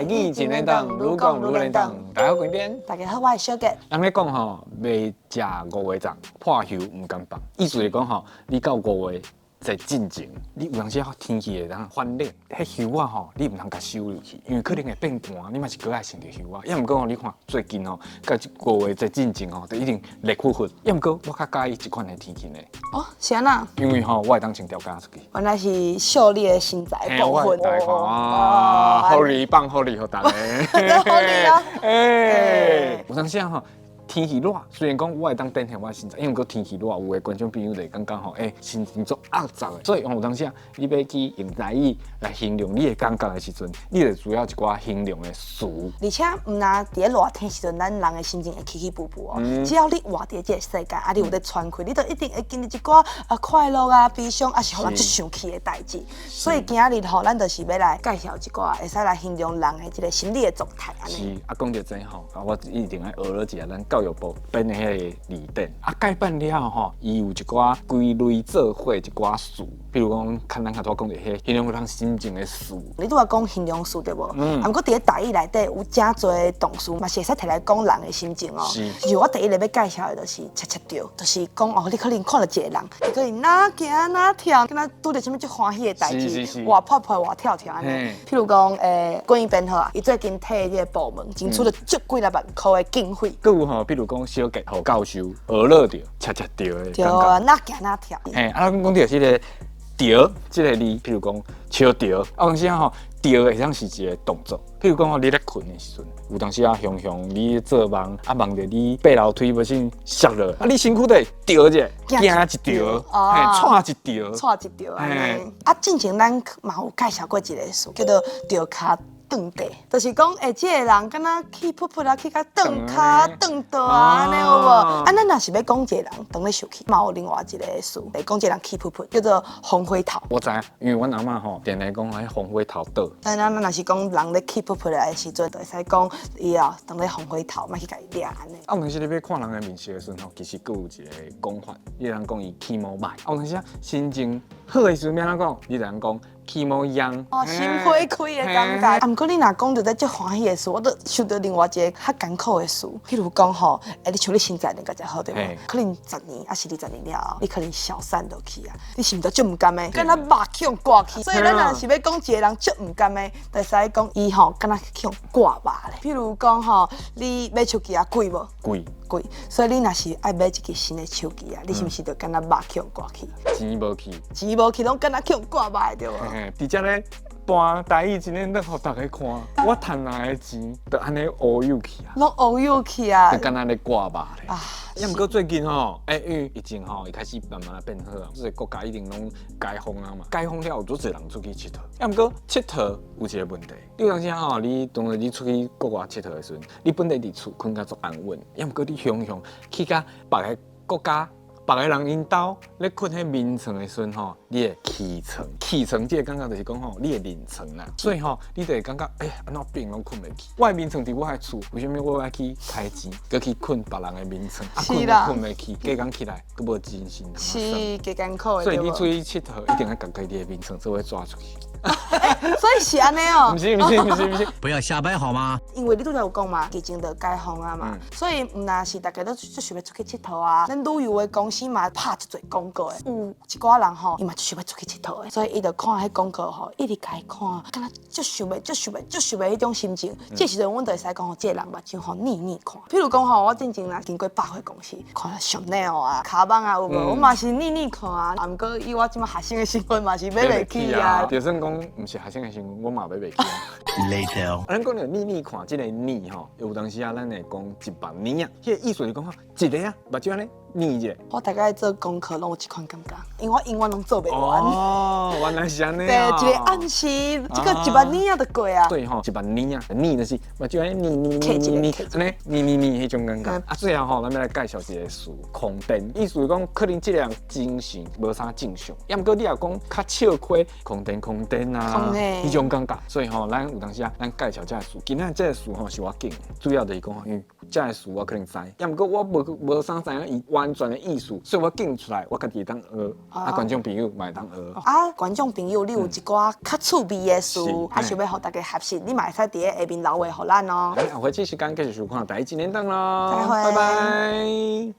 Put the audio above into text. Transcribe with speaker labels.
Speaker 1: 台语真能当，愈讲愈能当。大家好，观点。
Speaker 2: 大家好，我是小杰。
Speaker 1: 人咧讲吼，未食5月粽，破喉唔敢放。意思是讲吼，你到5月在进前，你有当时天气会当反冷，迄喉啊吼，你唔通甲收入去，因为可能会变寒，你嘛是搁爱穿着喉啊。要毋过吼，你看最近吼，到5月在进前吼，就一定热乎乎。要毋过我较介意一款的天气呢。
Speaker 2: 哦，是安那？
Speaker 1: 因为吼，我会当穿吊嘎出去。
Speaker 2: 原来是秀丽的身材部分。
Speaker 1: 大家看啊，好利放好利，互大家。
Speaker 2: 好利啊！
Speaker 1: 哎，有当时吼。天气热，虽然讲我会当展现我的身材，因为个天气热，有的观众朋友就感觉吼，心情做压榨的。所以有当时你要去用台语来形容你的感觉的时阵，你就需要一寡形容的词。
Speaker 2: 而且唔拿伫热天时阵，咱人的心情会起起伏伏哦。只要你活伫这个世界，你有在喘气，你就一定会经历一寡快乐啊、悲伤，是互咱最生气的代志。所以今日吼，咱就是要来介绍一寡会使来形容人的这个心理的状态安尼。
Speaker 1: 是，讲到这吼，我一定要学了一下咱教育部编的迄个字典，改版了吼，伊有一寡归类做伙一寡词，比如讲，看咱较多讲的迄形容人心情的词。
Speaker 2: 你拄仔讲形容词对无？不过伫个台语内底有真侪动词，嘛是会使摕来讲人的心情哦。是我第一个要介绍的就是切切着，就是讲哦，你可能看到一个人，你可能哪行哪跳，跟他拄着什么最欢喜的代志，活泼泼活跳跳安尼。譬如讲，关于编好啊，伊最近替迄个部门争取了足几万块的经费。
Speaker 1: 佮有吼，比如讲小杰互教授学了着，切切着的感觉。
Speaker 2: 对，哪行哪跳。
Speaker 1: 咱讲到是个着，这个字，譬如讲笑着，有当时吼。着会像是一个动作，譬如讲你咧困的时阵，有当时雄你做梦，梦着你爬楼梯要先摔落，你身躯得着一下，行一条，踹一条，
Speaker 2: 踹一条安尼。之前咱嘛有介绍过一个词，叫做着脚蹬地，就是讲这个人敢若气噗噗啊，去甲蹬脚蹬地啊，安尼有无？咱若是要讲一个人当咧受气，嘛有另外一个词来讲一个人气噗噗，叫做红灰头。
Speaker 1: 我知，因为阮阿嬷吼，定来讲迄红灰头倒。
Speaker 2: 咱若是讲人咧气噗噗的时阵，就会使讲伊啊当咧红灰头，莫去甲伊掠安尼。
Speaker 1: 有当时你要看人的面色的时阵吼，其实佫有一个讲法，你人讲伊气毛歹。有当时心情好的时阵，要安怎讲？你就人讲。气毛痒，
Speaker 2: 心花开的感觉。不过你若讲到在足欢喜的事，我都想到另外一个较艰苦的事。譬如讲吼，你像你现在那个才好对无？可能10年还是20年了后，你可能消散落去啊。你是毋是足唔甘的？敢若肉去挂去。所以咱若是要讲一个人足唔甘的，就使讲伊吼，敢若去挂肉咧。譬如讲吼，你买手机啊，贵无？
Speaker 1: 贵。
Speaker 2: 贵，所以你若是爱买一支新的手机啊，你是毋是就敢若肉去挂去？
Speaker 1: 钱无去，
Speaker 2: 钱无去，拢敢若去挂肉的对无？
Speaker 1: 伫遮咧搬台语真诶，咱互大家看，我赚来的钱，就安尼乌有去啊，
Speaker 2: 拢乌有去啊，
Speaker 1: 就敢若咧挂肉咧。要毋过最近吼，因为疫情吼，伊开始慢慢变好啊，即个国家一定拢解封啊嘛，解封了有足侪人出去佚佗。要毋过佚佗有一个问题，你有当时吼，你当然你出去国外佚佗的时阵，你本地伫厝困甲足安稳，要毋过你雄去甲别个国家。别个人因兜咧困喺眠床的时阵吼，你会起床这个感觉就是讲吼，你会眠床啦，所以吼，你就会感觉安怎病拢困袂去。我的眠床伫我的厝，为什么我要去开钱，搁去困别人的眠床？困都困袂去，加工起来搁无精神。
Speaker 2: 是加艰苦的。
Speaker 1: 所以你出去佚佗，一定要家己的眠床做伙抓出去。
Speaker 2: 所以是安尼哦。
Speaker 1: 不是，
Speaker 3: 不要瞎掰好吗？
Speaker 2: 因为你拄才有讲嘛，疫情就解封啊嘛，所以唔那是大家都想要出去佚佗啊。咱旅游的公司嘛拍一侪广告的，有一寡人吼，伊嘛就想要出去佚佗的，所以伊就看迄广告吼，一直甲伊看，敢若足想要迄种心情。这时阵阮就会使讲吼，这个人目睭吼腻看。譬如讲吼，我之前啦经过百货公司，看Chanel啊、卡邦啊有无？我嘛是腻看啊。啊，毋过以我即马学生的身份嘛是买袂起啊。
Speaker 1: 就算讲毋是学生的身份，我嘛买袂起啊。
Speaker 3: Later，
Speaker 1: 咱讲到腻看，这个腻吼，有当时啊，咱会讲一百腻啊，迄个意思是讲吼，一个啊，目睭安尼腻一下。
Speaker 2: 我大概做功课拢有这款感觉，因为我永远拢做袂完。
Speaker 1: 哦，原来是安尼。
Speaker 2: 对，一个暗时，这个一百年就过啊。
Speaker 1: 对吼，一百年啊，腻就是目睭安尼腻，安尼腻迄种感觉。最后吼，咱要来介绍一个词，空电。意思是讲，可能这个人精神无啥正常，要毋过你若讲较笑亏，空电啊，迄种感觉。所以吼，咱有当时啊，咱介绍这个词，今仔这个词吼是我拣，主要就是讲，因为这个词我可能知，要毋过我无无啥知影伊完全的意思，所以我紧出来，我家己会当学，观众朋友嘛会当学。
Speaker 2: 观众朋友，你有一寡较趣味的事，想要互大家学习，你嘛会使伫咧下面留话互咱哦。
Speaker 1: 下回继续讲继续收看第一年档咯，
Speaker 2: 再会
Speaker 1: 拜拜。